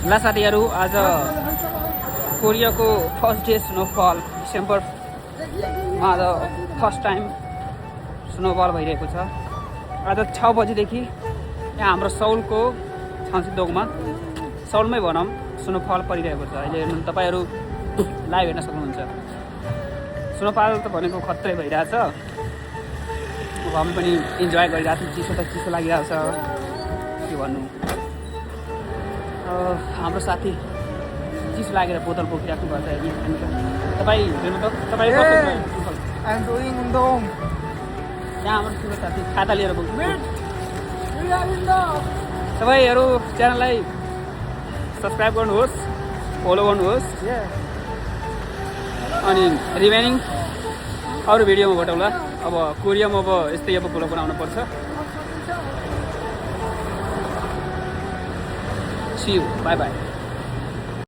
ल साथीहरू, आज कोरियाको फर्स्ट डे स्नोफल डिसेम्बरमा आज फर्स्ट टाइम स्नोफल भइरहेको छ। आज 6 बजीदेखि यहाँ हाम्रो सौलको छाउँसीदोकमा सौलमै भनौँ स्नोफल परिरहेको छ। अहिले हेर्नु तपाईँहरू लाइभ हेर्न सक्नुहुन्छ। स्नोफल त भनेको खत्रै भइरहेछ। अब हामी पनि इन्जोय गरिरहेको छौँ। चिसो त चिसो लागिरहेको छ, के भन्नु। हाम्रो साथी चिसो लागेर बोतल बोकिराख्नु भएको छ। तपाईँ हेर्नु त, तपाईँ यहाँ हाम्रो ठुलो साथी खाता लिएर बोक्नु। तपाईँहरू च्यानललाई सब्सक्राइब गर्नुहोस्, फलो गर्नुहोस्, अनि रिमेनिङ अरू भिडियोमा भेटौँला। अब कोरियामा अब यस्तै अब ब्लग बनाउनु पर्छ। See you. Bye bye.